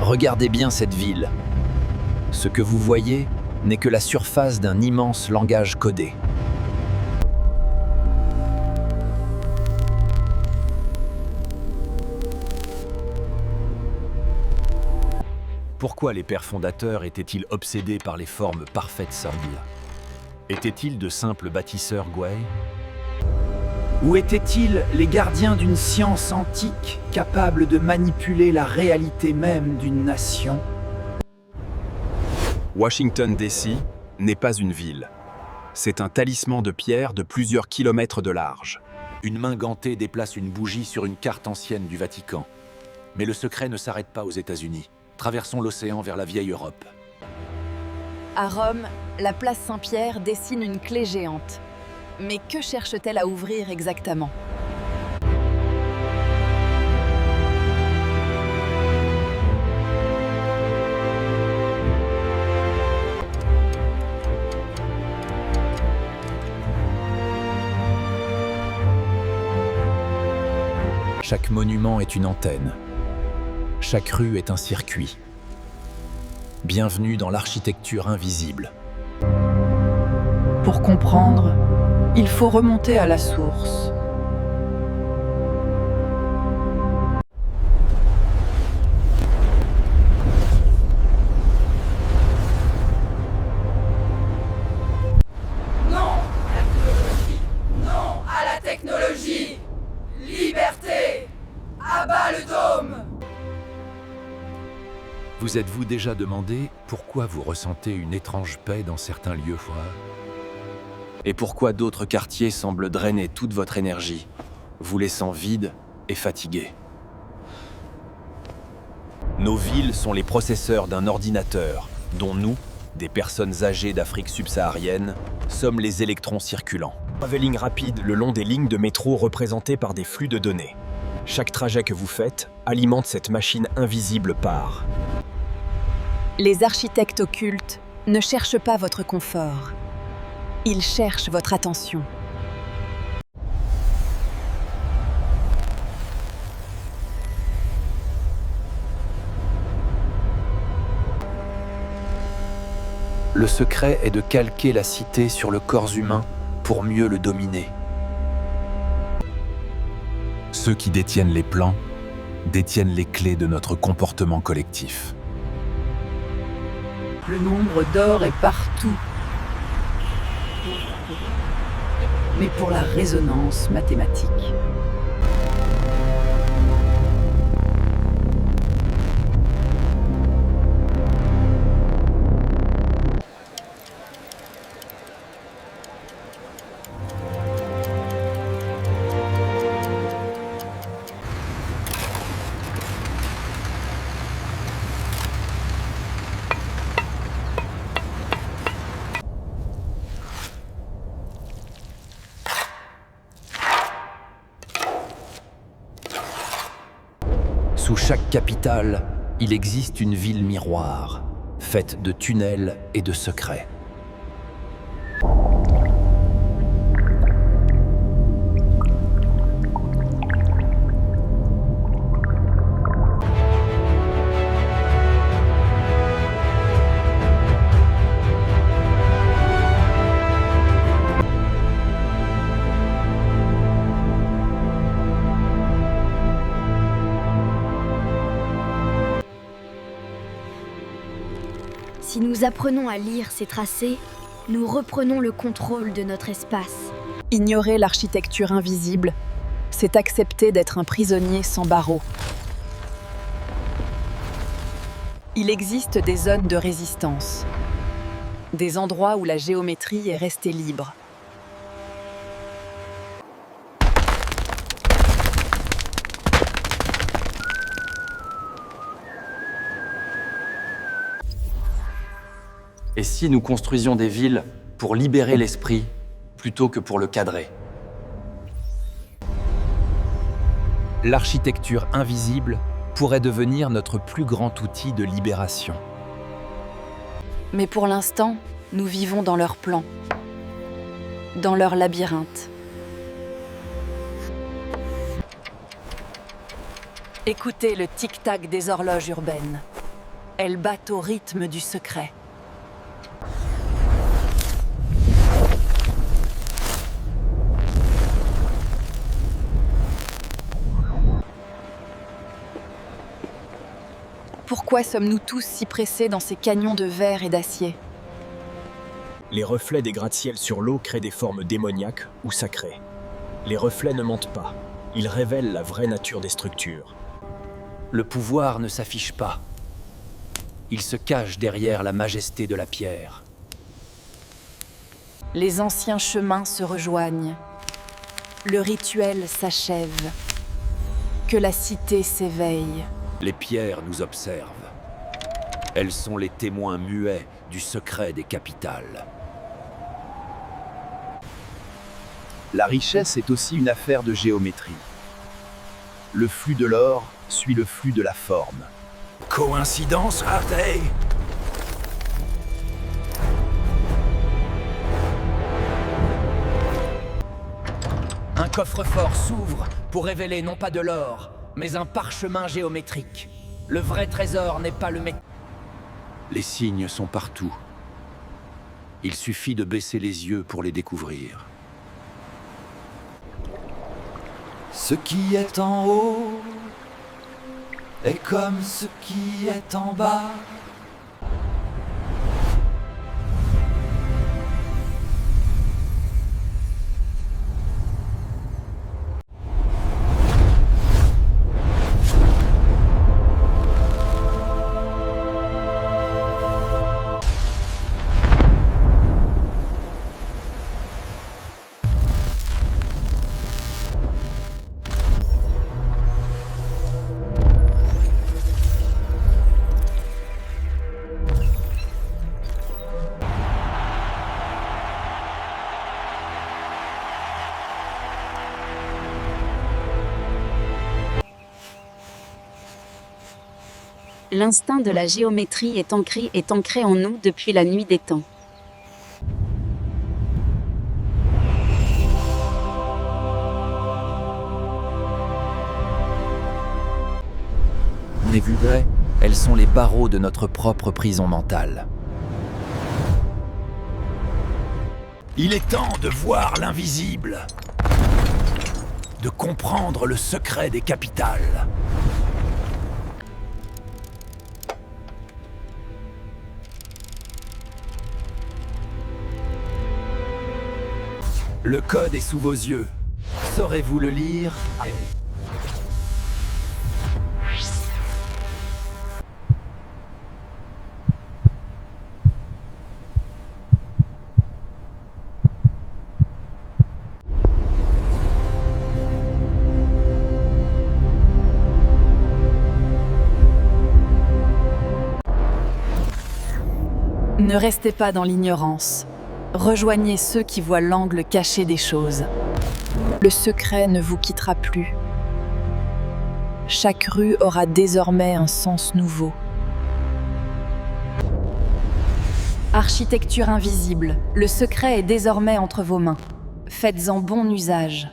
Regardez bien cette ville. Ce que vous voyez n'est que la surface d'un immense langage codé. Pourquoi les pères fondateurs étaient-ils obsédés par les formes parfaites sordides? Étaient-ils de simples bâtisseurs gouailles? Ou étaient-ils les gardiens d'une science antique capable de manipuler la réalité même d'une nation? Washington DC n'est pas une ville. C'est un talisman de pierre de plusieurs kilomètres de large. Une main gantée déplace une bougie sur une carte ancienne du Vatican. Mais le secret ne s'arrête pas aux États-Unis. Traversons l'océan vers la vieille Europe. À Rome, la place Saint-Pierre dessine une clé géante. Mais que cherche-t-elle à ouvrir exactement? Chaque monument est une antenne. Chaque rue est un circuit. Bienvenue dans l'architecture invisible. Pour comprendre, il faut remonter à la source. Non à la technologie! Non à la technologie! Liberté! Abat le dôme! Vous êtes-vous déjà demandé pourquoi vous ressentez une étrange paix dans certains lieux froids? Et pourquoi d'autres quartiers semblent drainer toute votre énergie, vous laissant vide et fatigué? Nos villes sont les processeurs d'un ordinateur, dont nous, des personnes âgées d'Afrique subsaharienne, sommes les électrons circulants. Travelling rapide le long des lignes de métro représentées par des flux de données. Chaque trajet que vous faites alimente cette machine invisible par. Les architectes occultes ne cherchent pas votre confort. Ils cherchent votre attention. Le secret est de calquer la cité sur le corps humain pour mieux le dominer. Ceux qui détiennent les plans détiennent les clés de notre comportement collectif. Le nombre d'or est partout. Mais pour la résonance mathématique. Sous chaque capitale, il existe une ville miroir, faite de tunnels et de secrets. Si nous apprenons à lire ces tracés, nous reprenons le contrôle de notre espace. Ignorer l'architecture invisible, c'est accepter d'être un prisonnier sans barreaux. Il existe des zones de résistance, des endroits où la géométrie est restée libre. Et si nous construisions des villes pour libérer l'esprit plutôt que pour le cadrer? L'architecture invisible pourrait devenir notre plus grand outil de libération. Mais pour l'instant, nous vivons dans leurs plans, dans leur labyrinthe. Écoutez le tic-tac des horloges urbaines. Elles battent au rythme du secret. Pourquoi sommes-nous tous si pressés dans ces canyons de verre et d'acier? Les reflets des gratte-ciels sur l'eau créent des formes démoniaques ou sacrées. Les reflets ne mentent pas, ils révèlent la vraie nature des structures. Le pouvoir ne s'affiche pas. Il se cache derrière la majesté de la pierre. Les anciens chemins se rejoignent. Le rituel s'achève. Que la cité s'éveille. Les pierres nous observent. Elles sont les témoins muets du secret des capitales. La richesse est aussi une affaire de géométrie. Le flux de l'or suit le flux de la forme. Coïncidence, Hartey? Un coffre-fort s'ouvre pour révéler non pas de l'or, mais un parchemin géométrique. Le vrai trésor n'est pas le métal. Les signes sont partout. Il suffit de baisser les yeux pour les découvrir. Ce qui est en haut est comme ce qui est en bas. L'instinct de la géométrie est ancré en nous depuis la nuit des temps. Les vues vraies, elles sont les barreaux de notre propre prison mentale. Il est temps de voir l'invisible, de comprendre le secret des capitales. Le code est sous vos yeux. Saurez-vous le lire? Ne restez pas dans l'ignorance. Rejoignez ceux qui voient l'angle caché des choses. Le secret ne vous quittera plus. Chaque rue aura désormais un sens nouveau. Architecture invisible, le secret est désormais entre vos mains. Faites-en bon usage.